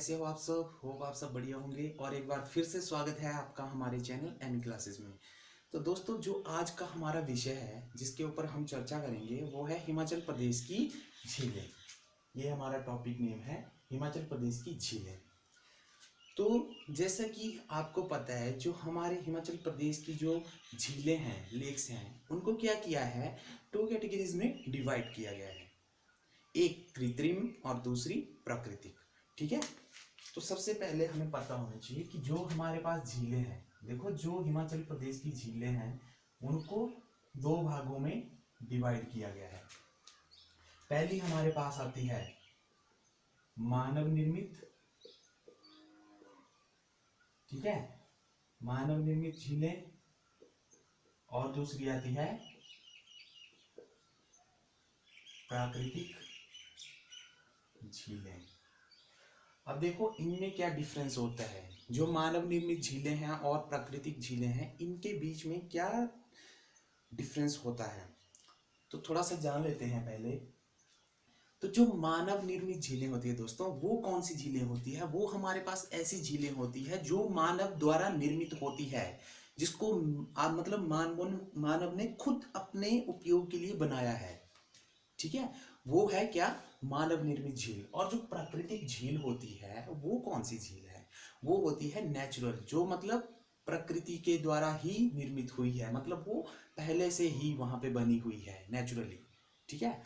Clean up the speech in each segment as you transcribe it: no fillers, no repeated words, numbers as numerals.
कैसे हो आप सब? होप आप सब बढ़िया होंगे और एक बार फिर से स्वागत है आपका हमारे चैनल एमी क्लासेस में। तो दोस्तों, जो आज का हमारा विषय है जिसके ऊपर हम चर्चा करेंगे वो है हिमाचल प्रदेश की झीलें। ये हमारा टॉपिक नेम है, हिमाचल प्रदेश की झीलें। तो जैसा कि आपको पता है, जो हमारे हिमाचल प्रदेश की जो झीलें हैं, लेक्स हैं, उनको क्या किया है, टू कैटेगरीज में डिवाइड किया गया है। एक कृत्रिम और दूसरी प्राकृतिक। ठीक है। तो सबसे पहले हमें पता होना चाहिए कि जो हमारे पास झीलें हैं, देखो जो हिमाचल प्रदेश की झीलें हैं उनको दो भागों में डिवाइड किया गया है। पहली हमारे पास आती है मानव निर्मित, ठीक है, मानव निर्मित झीलें, और दूसरी आती है प्राकृतिक झीलें। अब देखो इनमें क्या डिफरेंस होता है। जो मानव निर्मित झीलें हैं और प्राकृतिक झीलें हैं, इनके बीच में क्या डिफरेंस होता है, तो थोड़ा सा जान लेते हैं पहले। तो जो मानव निर्मित झीलें होती है दोस्तों, वो कौन सी झीलें होती है? वो हमारे पास ऐसी झीलें होती है जो मानव द्वारा निर्मित होती है, जिसको मतलब मानव ने खुद अपने उपयोग के लिए बनाया है। ठीक है, वो है क्या? मानव निर्मित झील। और जो प्राकृतिक झील होती है वो कौन सी झील है? वो होती है नेचुरल, जो मतलब प्रकृति के द्वारा ही निर्मित हुई है, मतलब वो पहले से ही वहां पे बनी हुई है नेचुरली। ठीक है।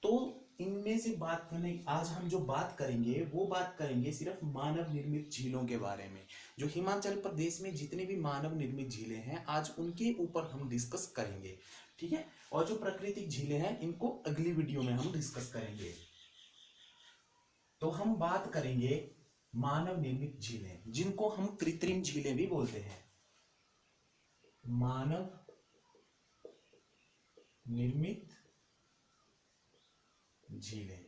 तो इनमें से बात करने, आज हम जो बात करेंगे वो बात करेंगे सिर्फ मानव निर्मित झीलों के बारे में। जो हिमाचल प्रदेश में जितने भी मानव निर्मित झीलें हैं, आज उनके ऊपर हम डिस्कस करेंगे। ठीक है। और जो प्राकृतिक झीलें हैं इनको अगली वीडियो में हम डिस्कस करेंगे। तो हम बात करेंगे मानव निर्मित झीलें, जिनको हम कृत्रिम झीलें भी बोलते हैं। मानव निर्मित झीलें,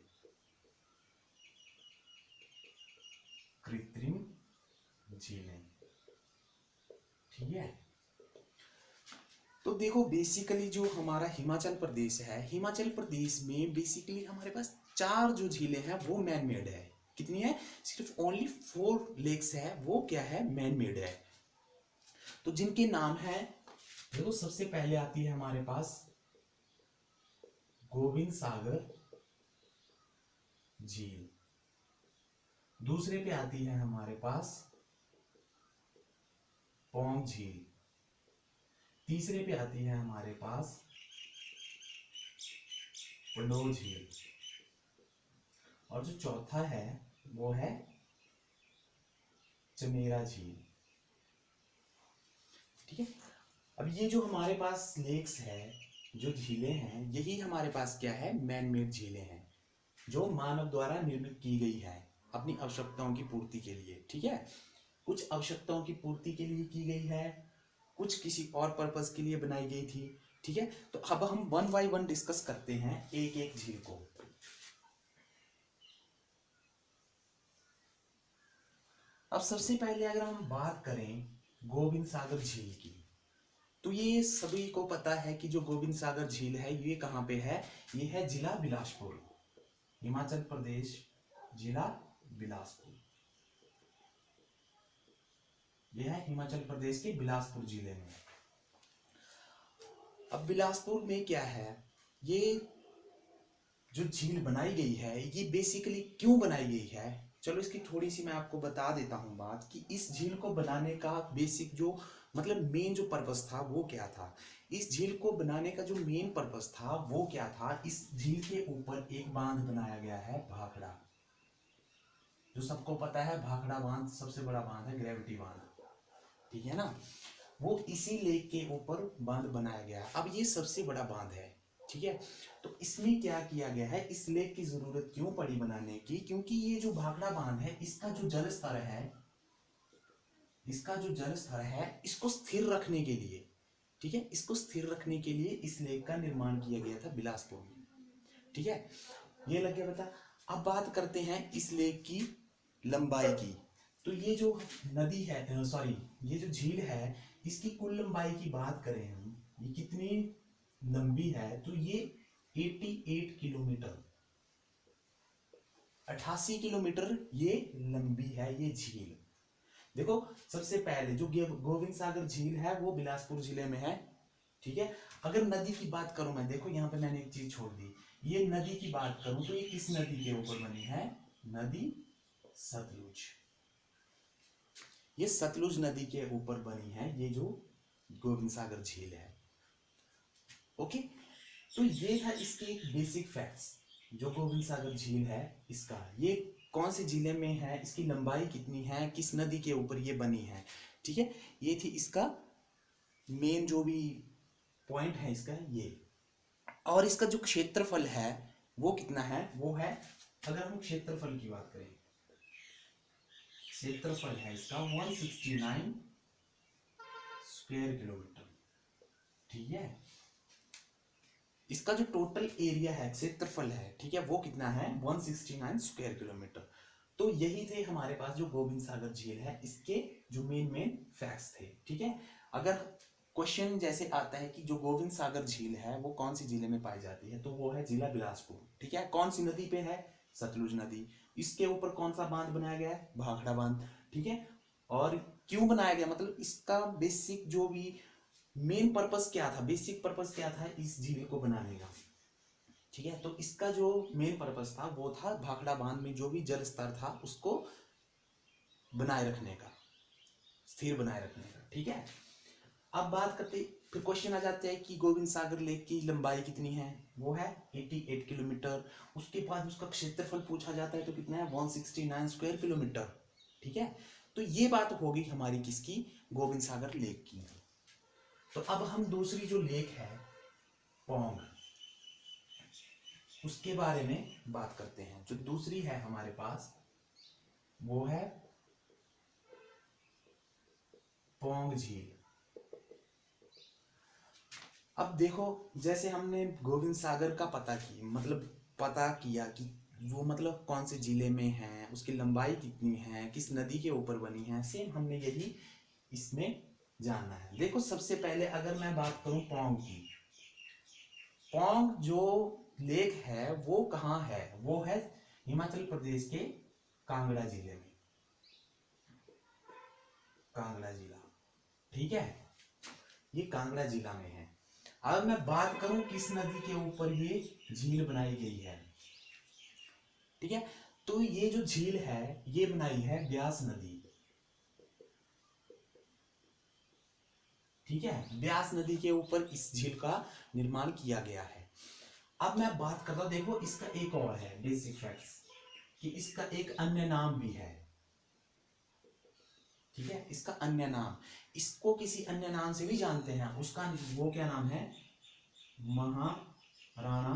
कृत्रिम झीलें। ठीक है। तो देखो बेसिकली जो हमारा हिमाचल प्रदेश है, हिमाचल प्रदेश में बेसिकली हमारे पास 4 जो झीलें हैं वो मैन मेड है। कितनी है? सिर्फ ओनली 4 लेक्स है, वो क्या है? मैन मेड है। तो जिनके नाम है, देखो सबसे पहले आती है हमारे पास गोविंद सागर झील। दूसरे पे आती है हमारे पास पौंग झील। तीसरे पे आती है हमारे पास पंडोह झील। और जो चौथा है वो है चमेरा झील। ठीक है। अब ये जो हमारे पास लेक्स है, जो झीलें हैं, यही हमारे पास क्या है? मैन मेड झीलें हैं, जो मानव द्वारा निर्मित की गई है अपनी आवश्यकताओं की पूर्ति के लिए। ठीक है। कुछ आवश्यकताओं की पूर्ति के लिए की गई है, कुछ किसी और पर्पस के लिए बनाई गई थी। ठीक है। तो अब हम वन बाय वन डिस्कस करते हैं एक एक झील को। अब सबसे पहले अगर हम बात करें गोविंद सागर झील की, तो ये सभी को पता है कि जो गोविंद सागर झील है ये कहाँ पे है? ये है जिला बिलासपुर, हिमाचल प्रदेश, जिला बिलासपुर। यह है हिमाचल प्रदेश के बिलासपुर जिले में। अब बिलासपुर में क्या है, ये जो झील बनाई गई है ये बेसिकली क्यों बनाई गई है, चलो इसकी थोड़ी सी मैं आपको बता देता हूँ बात, कि इस झील को बनाने का बेसिक जो मतलब मेन जो पर्पस था वो क्या था। इस झील को बनाने का जो मेन पर्पस था वो क्या था, इस झील के ऊपर एक बांध बनाया गया है, भाखड़ा। जो सबको पता है भाखड़ा बांध सबसे बड़ा बांध है, ग्रेविटी बांध। ठीक है ना। वो इसी लेक के ऊपर बांध बनाया गया। अब ये सबसे बड़ा बांध है। ठीक है। तो इसमें क्या किया गया है, इस लेक की जरूरत क्यों पड़ी बनाने की? क्योंकि ये जो भाखड़ा बांध है, इसका जो जल स्तर है, इसका जो जल स्तर है, इसको स्थिर रखने के लिए, ठीक है, इसको स्थिर रखने के लिए इस लेक का निर्माण किया गया था बिलासपुर में। ठीक है। ये लग गया पता। अब बात करते हैं इस लेक की लंबाई की। तो ये जो नदी है, सॉरी, ये जो झील है, इसकी कुल लंबाई की बात करें हम, ये कितनी लंबी है, तो ये 88 किलोमीटर, 88 किलोमीटर ये लंबी है ये झील। देखो सबसे पहले जो गोविंद सागर झील है वो बिलासपुर जिले में है, ठीक है। अगर नदी की बात करूं मैं, देखो यहाँ पे मैंने एक चीज छोड़ दी, ये नदी की बात करूं तो ये किस नदी के ऊपर बनी है? नदी सतलुज। ये सतलुज नदी के ऊपर बनी है ये जो गोविंद सागर झील है। ओके, तो ये था इसके एक बेसिक फैक्ट्स। जो गोविंद सागर झील है इसका, ये कौन से जिले में है, इसकी लंबाई कितनी है, किस नदी के ऊपर ये बनी है, ठीक है। ये थी इसका मेन जो भी पॉइंट है इसका ये। और इसका जो क्षेत्रफल है वो कितना है? वो है, अगर हम क्षेत्रफल की बात करें, क्षेत्रफल है इसका 169 स्क्वायर किलोमीटर, ठीक है। इसका जो टोटल एरिया है, क्षेत्रफल है, ठीक है, वो कितना है? 169 स्क्वायर किलोमीटर। तो यही थे हमारे पास जो गोविंद सागर झील है, इसके जो मेन फैक्ट्स थे, ठीक है। अगर क्वेश्चन जैसे आता है कि जो गोविंद सागर झील है वो कौन सी जिले में पाई जाती है, तो वो है जिला बिलासपुर, ठीक है। कौन सी नदी पे है? सतलुज नदी। इसके ऊपर कौन सा बांध बनाया गया है? भाखड़ा बांध, ठीक है। और क्यों बनाया गया, मतलब इसका बेसिक जो भी मेन पर्पस क्या था, बेसिक पर्पस क्या था इस झील को बनाने का, ठीक है। तो इसका जो मेन पर्पस था वो था भाखड़ा बांध में जो भी जल स्तर था उसको बनाए रखने का, स्थिर बनाए रखने का, ठीक है। अब बात करते, फिर क्वेश्चन आ जाते हैं कि गोविंद सागर लेक की लंबाई कितनी है? वो है 88 किलोमीटर। उसके बाद उसका क्षेत्रफल पूछा जाता है तो कितना है? 169 स्क्वायर किलोमीटर, ठीक है। तो ये बात होगी हमारी किसकी? गोविंद सागर लेक की। तो अब हम दूसरी जो लेक है पौंग, उसके बारे में बात करते हैं। जो दूसरी है हमारे पास वो है पौंग झील। अब देखो, जैसे हमने गोविंद सागर का पता की, मतलब पता किया कि वो मतलब कौन से जिले में है, उसकी लंबाई कितनी है, किस नदी के ऊपर बनी है, सेम हमने यही इसमें जानना है। देखो सबसे पहले अगर मैं बात करूं पौंग की, पौंग जो लेक है वो कहाँ है? वो है हिमाचल प्रदेश के कांगड़ा जिले में, कांगड़ा जिला, ठीक है। ये कांगड़ा जिला में है। अब मैं बात करूं किस नदी के ऊपर ये झील बनाई गई है, ठीक है। तो ये जो झील है ये बनाई है ब्यास नदी, ठीक है। ब्यास नदी के ऊपर इस झील का निर्माण किया गया है। अब मैं बात करता हूं, देखो इसका एक और है बेसिक फैक्ट्स कि इसका एक अन्य नाम भी है, ठीक है। इसका अन्य नाम, इसको किसी अन्य नाम से भी जानते हैं, उसका वो क्या नाम है? महाराणा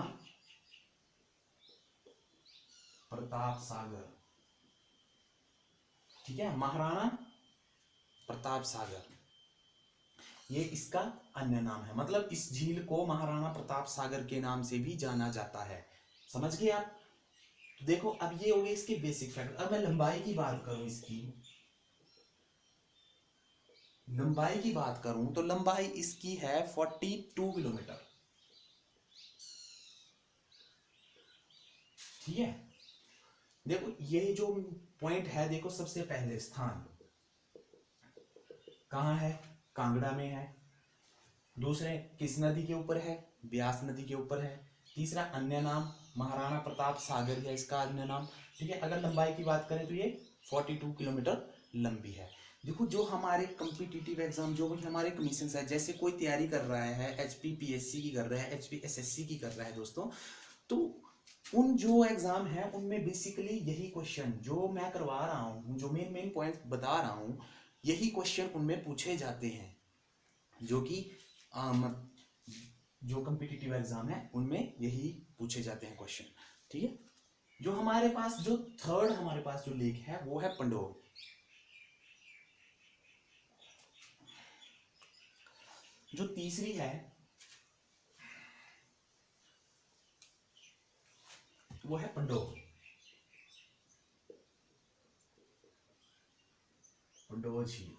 प्रताप सागर, ठीक है। महाराणा प्रताप सागर ये इसका अन्य नाम है, मतलब इस झील को महाराणा प्रताप सागर के नाम से भी जाना जाता है। समझ गए आप? तो देखो अब ये हो गए इसके बेसिक फैक्ट। अब मैं लंबाई की बात करूं, इसकी लंबाई की बात करूं तो लंबाई इसकी है 42 किलोमीटर, ठीक है। देखो ये जो पॉइंट है, देखो सबसे पहले स्थान कहाँ है? कांगड़ा में है। दूसरे किस नदी के ऊपर है? ब्यास नदी के ऊपर है। तीसरा अन्य नाम महाराणा प्रताप सागर है इसका अन्य नाम, ठीक है। अगर लंबाई की बात करें तो ये 42 किलोमीटर लंबी है। देखो जो हमारे कॉम्पिटिटिव एग्जाम, जो भी हमारे कमीशन है, जैसे कोई तैयारी कर रहा है, HPPSC की कर रहा है, HPSSC की कर रहा है दोस्तों, तो उन जो एग्जाम है उनमें बेसिकली यही क्वेश्चन जो मैं करवा रहा हूँ, जो मेन पॉइंट बता रहा हूँ, यही क्वेश्चन उनमें पूछे जाते हैं। जो कि जो कॉम्पिटिटिव एग्जाम है उनमें यही पूछे जाते हैं क्वेश्चन, ठीक है। जो हमारे पास जो थर्ड हमारे पास जो लेक है वो है पंडोर। जो तीसरी है वो है पंडोर, पंडोर झील।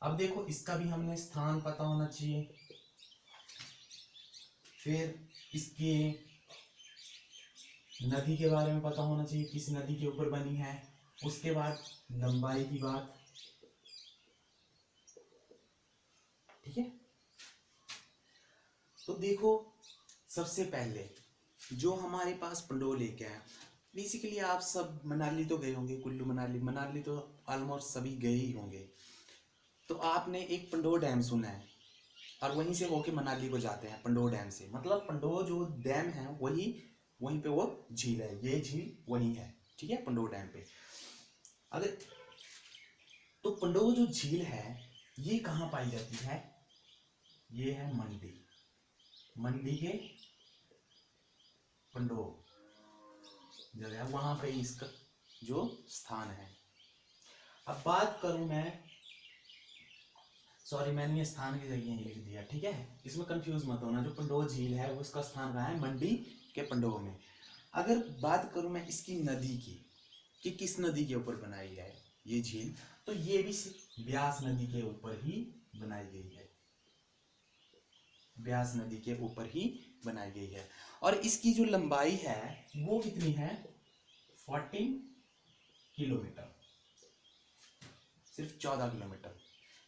अब देखो इसका भी हमने स्थान पता होना चाहिए, फिर इसके नदी के बारे में पता होना चाहिए, किस नदी के ऊपर बनी है। उसके बाद लंबाई की बात, ठीक है। तो देखो सबसे पहले जो हमारे पास पंडोह लेक है, बेसिकली आप सब मनाली तो गए होंगे, कुल्लू मनाली, मनाली तो ऑलमोस्ट सभी गए ही होंगे। तो आपने एक पंडोह डैम सुना है, और वहीं से होके मनाली को जाते हैं पंडोह डैम से, मतलब पंडोह जो डैम है वही वहीं पे वो झील है, ये झील वहीं है, ठीक है, पंडोह डैम पे। अगर तो पंडोह जो झील है ये कहाँ पाई जाती है, ये है मंडी, मंडी के पंडोह जगह है, वहां पे इसका जो स्थान है। अब बात करूं मैं, सॉरी मैंने ये स्थान की जगह ही लिख दिया, ठीक है, इसमें कंफ्यूज मत होना। जो पंडोह झील है वो इसका स्थान कहाँ है, मंडी के पंडोह में। अगर बात करूं मैं इसकी नदी की, कि किस नदी के ऊपर बनाई है ये झील, तो ये भी ब्यास नदी के ऊपर ही बनाई गई है, ब्यास नदी के ऊपर ही बनाई गई है। और इसकी जो लंबाई है वो कितनी है, 14 किलोमीटर, सिर्फ 14 किलोमीटर।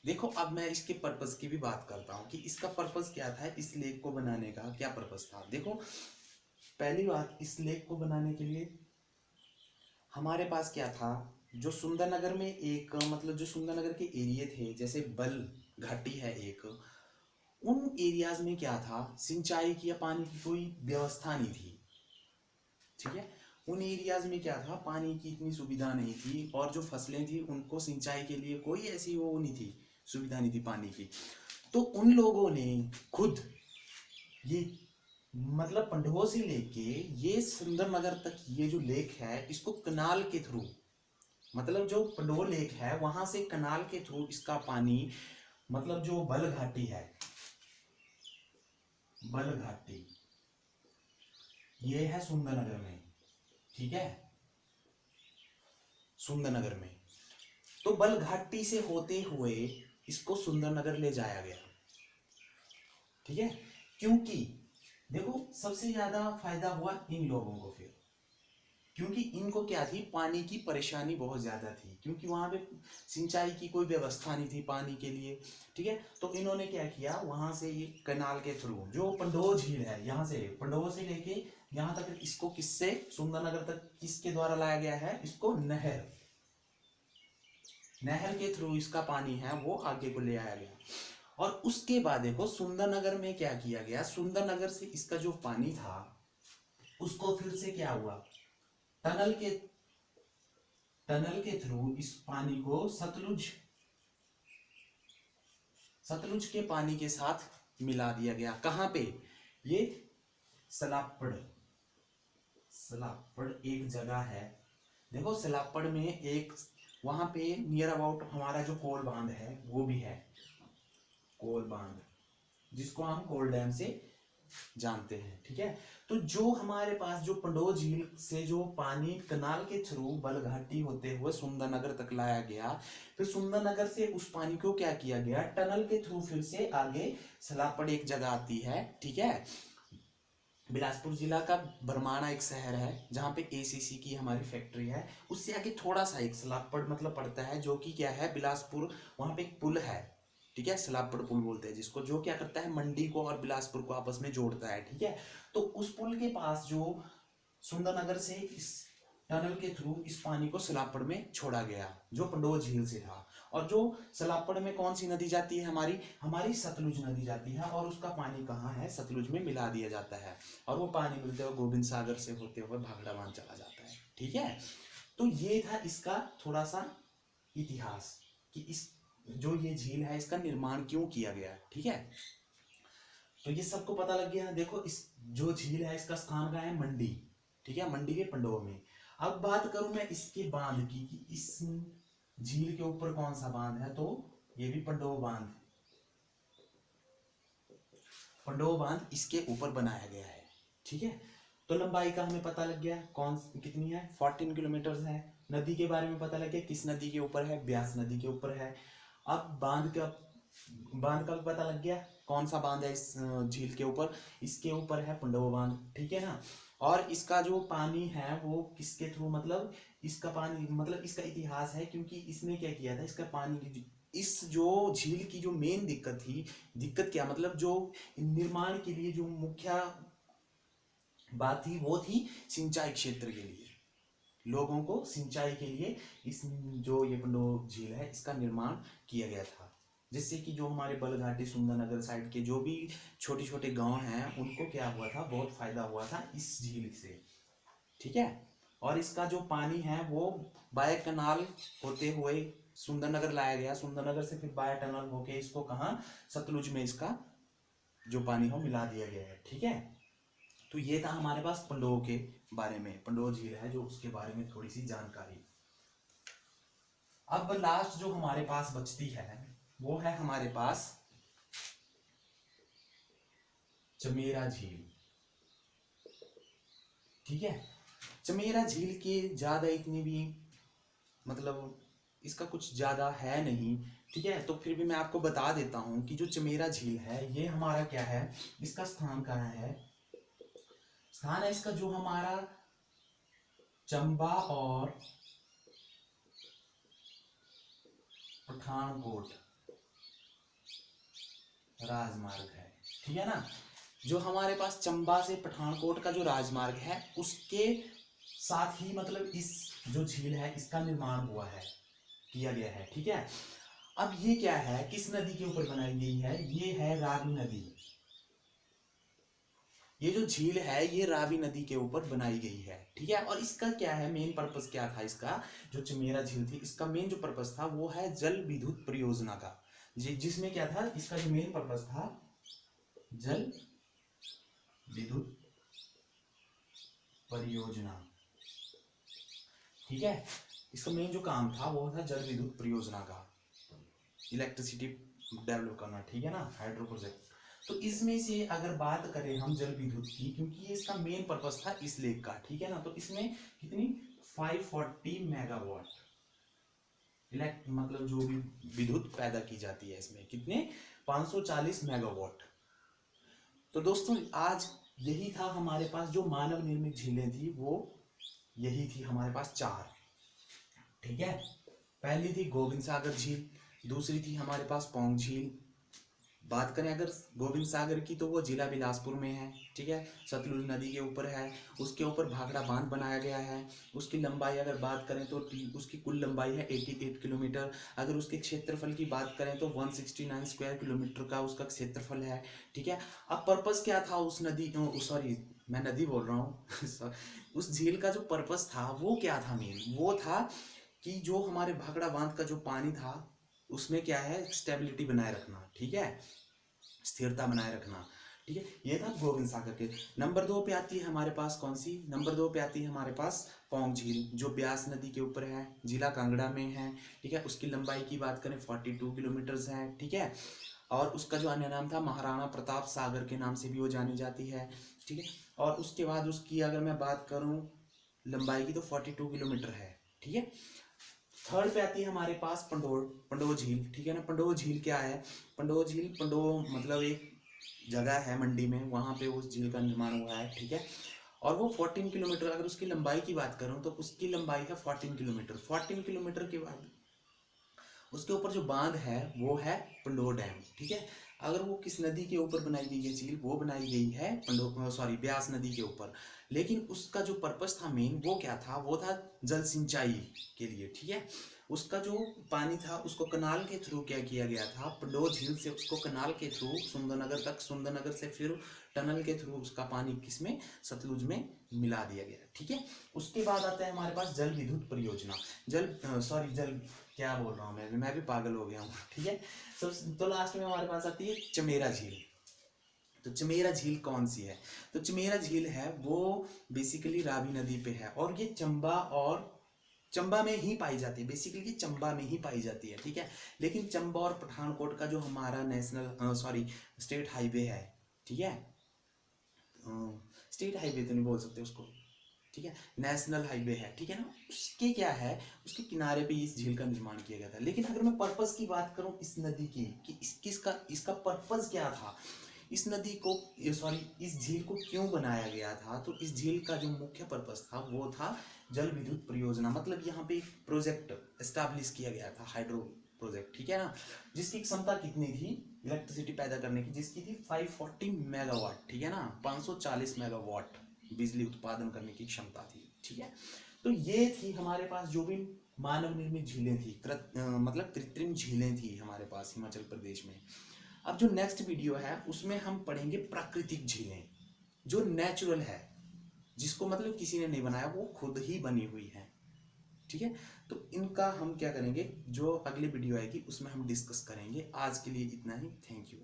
देखो अब मैं इसके पर्पस की भी बात करता हूँ कि इसका पर्पस क्या था, इस लेक को बनाने का क्या पर्पस था। देखो पहली बात, इस लेक को बनाने के लिए हमारे पास क्या था, जो सुंदरनगर में एक, मतलब जो सुंदरनगर के एरिया थे, जैसे बल घाटी है एक, उन एरियाज में क्या था, सिंचाई की या पानी की कोई व्यवस्था नहीं थी, ठीक है। उन एरियाज में क्या था, पानी की इतनी सुविधा नहीं थी, और जो फसलें थी उनको सिंचाई के लिए कोई ऐसी वो नहीं थी, सुविधा नहीं थी पानी की। तो उन लोगों ने खुद ये, मतलब पंडोह से लेके ये सुंदरनगर तक ये जो लेक है, इसको कनाल के थ्रू, मतलब जो पंडोह लेक है वहां से कनाल के थ्रू इसका पानी, मतलब जो बल घाटी है, बल घाटी ये है सुंदरनगर में, ठीक है, सुंदरनगर में। तो बल घाटी से होते हुए इसको सुंदरनगर ले जाया गया, ठीक है। क्योंकि देखो सबसे ज्यादा फायदा हुआ इन लोगों को फिर, क्योंकि इनको क्या थी, पानी की परेशानी बहुत ज्यादा थी, क्योंकि वहां पे सिंचाई की कोई व्यवस्था नहीं थी पानी के लिए, ठीक है। तो इन्होंने क्या किया, वहां से ये कनाल के थ्रू जो पंडोह झील है, यहाँ से पंडोह से लेके यहाँ तक, इसको किससे, सुंदरनगर तक किसके द्वारा लाया गया है, इसको नहर, नहर के थ्रू इसका पानी है वो आगे को ले आया गया। और उसके बाद देखो सुंदरनगर में क्या किया गया, सुंदरनगर से इसका जो पानी था उसको फिर से क्या हुआ, टनल के थ्रू इस पानी को सतलुज के पानी के साथ मिला दिया गया। कहां पे, ये सलापड़ एक जगह है, देखो सलापड़ में एक, वहां पे नियर अबाउट हमारा जो कोल बांध है वो भी है, कोल बांध जिसको हम कोल डैम से जानते हैं, ठीक है। तो जो हमारे पास जो पंडोह झील से जो पानी कनाल के थ्रू बलघाटी होते हुए सुंदरनगर तक लाया गया, फिर सुंदरनगर से उस पानी को क्या किया गया, टनल के थ्रू फिर से आगे सलापड़ एक जगह आती है, ठीक है। बिलासपुर जिला का बरमाणा एक शहर है जहाँ पे एसीसी की हमारी फैक्ट्री है, उससे आगे थोड़ा सा एक सलापड़ मतलब पड़ता है, जो कि क्या है बिलासपुर, वहां पे एक पुल है, ठीक है, सलापड़ पुल बोलते हैं जिसको, जो क्या करता है मंडी को और बिलासपुर को आपस में जोड़ता है, ठीक है। तो उस पुल के पास जो सुंदरनगर से इस टनल के थ्रू इस पानी को सलापड़ में छोड़ा गया, जो पंडोह झील से था। और जो सलापड़ में कौन सी नदी जाती है, हमारी सतलुज नदी जाती है, और उसका पानी कहाँ है, सतलुज में मिला दिया जाता है, और वो पानी मिलते हुए गोविंद सागर से होते हुए भाखड़ा बांध चला जाता है, ठीक है। तो ये था इसका थोड़ा सा इतिहास, कि इस जो ये झील है इसका निर्माण क्यों किया गया, ठीक है। तो ये सबको पता लग गया। देखो इस जो झील है इसका स्थान कहाँ है, मंडी, ठीक है, मंडी के पंडोह में। अब बात करूं मैं इसके बांध की, कि इस झील के ऊपर कौन सा बांध है, तो ये भी पंडोह बांध, पंडोह बांध इसके ऊपर बनाया गया है, ठीक है। तो लंबाई का हमें पता लग गया कौन कितनी है, 14 किलोमीटर है। नदी के बारे में पता लग गया, किस नदी के ऊपर है, ब्यास नदी के ऊपर है। अब बांध का भी पता लग गया, कौन सा बांध है इस झील के ऊपर, इसके ऊपर है पंडोह बांध, ठीक है ना। और इसका जो पानी है वो किसके थ्रू, मतलब इसका पानी, मतलब इसका इतिहास है, क्योंकि इसने क्या किया था, इसका पानी, इस जो झील की जो मेन दिक्कत थी, दिक्कत क्या मतलब जो निर्माण के लिए जो मुख्य बात थी वो थी सिंचाई क्षेत्र के लिए, लोगों को सिंचाई के लिए इस जो ये पंडोह झील है इसका निर्माण किया गया था, जिससे कि जो हमारे बलघाटी सुंदरनगर साइड के जो भी छोटे छोटे गांव हैं उनको क्या हुआ था, बहुत फायदा हुआ था इस झील से। ठीक है। और इसका जो पानी है वो बाय कनाल होते हुए सुंदरनगर लाया गया, सुंदरनगर से फिर बाय टनल होके इसको कहाँ, सतलुज में इसका जो पानी हो मिला दिया गया है। ठीक है। तो ये था हमारे पास पंडोह के बारे में, पंडोह झील है जो उसके बारे में थोड़ी सी जानकारी। अब लास्ट जो हमारे पास बचती है वो है हमारे पास चमेरा झील। ठीक है। चमेरा झील के ज्यादा इतनी भी मतलब इसका कुछ ज्यादा है नहीं। ठीक है। तो फिर भी मैं आपको बता देता हूं कि जो चमेरा झील है ये हमारा क्या है, इसका स्थान कहाँ है, स्थान है इसका जो हमारा चंबा और पठानकोट राजमार्ग है। ठीक है ना। जो हमारे पास चंबा से पठानकोट का जो राजमार्ग है उसके साथ ही मतलब इस जो झील है इसका निर्माण हुआ है, किया गया है। ठीक है। अब ये क्या है, किस नदी के ऊपर बनाई गई है, ये है रावी नदी। ये जो झील है ये रावी नदी के ऊपर बनाई गई है। ठीक है। और इसका क्या है, मेन पर्पस क्या था इसका, जो चमेरा झील थी इसका मेन जो पर्पस था वो है जल विद्युत परियोजना का, जिसमें क्या था, इसका जो मेन पर्पस था जल विद्युत परियोजना। ठीक है। इसका मेन जो काम था वो था जल विद्युत परियोजना का, इलेक्ट्रिसिटी डेवलप करना। ठीक है ना, हाइड्रो प्रोजेक्ट। तो इसमें से अगर बात करें हम जल विद्युत की, क्योंकि ये इसका मेन पर्पस था इस लेक का। ठीक है ना। तो इसमें कितनी 540 मेगावाट इलेक्ट मतलब जो भी विद्युत पैदा की जाती है इसमें, कितने 540 मेगावाट। तो दोस्तों आज यही था हमारे पास, जो मानव निर्मित झीलें थी वो यही थी हमारे पास 4। ठीक है। पहली थी गोविंद सागर झील, दूसरी थी हमारे पास पौंग झील। बात करें अगर गोविंद सागर की तो वो जिला बिलासपुर में है। ठीक है। सतलुज नदी के ऊपर है, उसके ऊपर भाखड़ा बांध बनाया गया है। उसकी लंबाई अगर बात करें तो उसकी कुल लंबाई है 88 किलोमीटर। अगर उसके क्षेत्रफल की बात करें तो 169 स्क्वायर किलोमीटर का उसका क्षेत्रफल है। ठीक है। अब पर्पस क्या था उस नदी, सॉरी मैं नदी बोल रहा हूँ उस झील का जो पर्पस था वो क्या था, मेन वो था कि जो हमारे भाखड़ा बांध का जो पानी था उसमें क्या है, स्टेबिलिटी बनाए रखना। ठीक है। स्थिरता बनाए रखना। ठीक है। ये था गोविंद सागर के। नंबर 2 पे आती है हमारे पास कौन सी, नंबर 2 पे आती है हमारे पास पौंग झील, जो ब्यास नदी के ऊपर है, जिला कांगड़ा में है। ठीक है। उसकी लंबाई की बात करें 42 किलोमीटर है। ठीक है। और उसका जो अन्य नाम था महाराणा प्रताप सागर के नाम से भी वो जानी जाती है। ठीक है। और उसके बाद उसकी अगर मैं बात करूं लंबाई की तो 42 किलोमीटर है। ठीक है। थर्ड पे आती है हमारे पास पंडोह, पंडोह झील। ठीक है ना। पंडोह झील क्या है, पंडोह झील, पंडोह मतलब एक जगह है मंडी में, वहां पे उस झील का निर्माण हुआ है। ठीक है। और वो 14 किलोमीटर, अगर उसकी लंबाई की बात करूं तो उसकी लंबाई है 14 किलोमीटर। 14 किलोमीटर के बाद उसके ऊपर जो बांध है वो है पंडोह डैम। ठीक है। अगर वो किस नदी के ऊपर बनाई गई है झील, वो बनाई गई है पंडोह सॉरी ब्यास नदी के ऊपर। लेकिन उसका जो पर्पस था मेन वो क्या था, वो था जल सिंचाई के लिए। ठीक है। उसका जो पानी था उसको कनाल के थ्रू क्या किया गया था, पंडोह झील से उसको कनाल के थ्रू सुंदरनगर तक, सुंदरनगर से फिर टनल के थ्रू उसका पानी किसमें, सतलुज में मिला दिया गया। ठीक है। उसके बाद आता है हमारे पास जल विद्युत परियोजना, जल क्या बोल रहा हूँ मैं भी पागल हो गया हूँ। ठीक है। तो लास्ट में हमारे पास आती है चमेरा झील। तो चमेरा झील कौन सी है, तो चमेरा झील है वो बेसिकली रावी नदी पे है, और ये चंबा में ही पाई जाती है, बेसिकली चंबा में ही पाई जाती है। ठीक है। लेकिन चंबा और पठानकोट का जो हमारा स्टेट हाईवे है, ठीक है, स्टेट हाईवे तो नहीं बोल सकते उसको, ठीक है, नेशनल हाईवे है। ठीक है ना। उसके क्या है, उसके किनारे पे इस झील का निर्माण किया गया था। लेकिन अगर मैं पर्पस की बात करूं इस नदी की कि इसका पर्पस क्या था, इस नदी को, सॉरी, इस झील को क्यों बनाया गया था? तो इस झील का जो मुख्य पर्पस था वो था जल विद्युत परियोजना, मतलब यहाँ पे एक प्रोजेक्ट एस्टैब्लिश किया गया था, हाइड्रो प्रोजेक्ट, ठीक है ना, जिसकी क्षमता कितनी थी इलेक्ट्रिसिटी पैदा करने की, जिसकी थी 540 मेगावाट, ठीक है ना, 540 मेगावाट बिजली उत्पादन करने की क्षमता थी, ठीक है। तो ये थी हमारे पास जो भी मानव निर्मित झीलें थी, मतलब कृत्रिम झीलें थी हमारे पास हिमाचल प्रदेश में। अब जो नेक्स्ट वीडियो है उसमें हम पढ़ेंगे प्राकृतिक झीलें, जो नेचुरल है, जिसको मतलब किसी ने नहीं बनाया, वो खुद ही बनी हुई है, ठीक है। तो इनका हम क्या करेंगे, जो अगली वीडियो आएगी उसमें हम डिस्कस करेंगे। आज के लिए इतना ही, थैंक यू।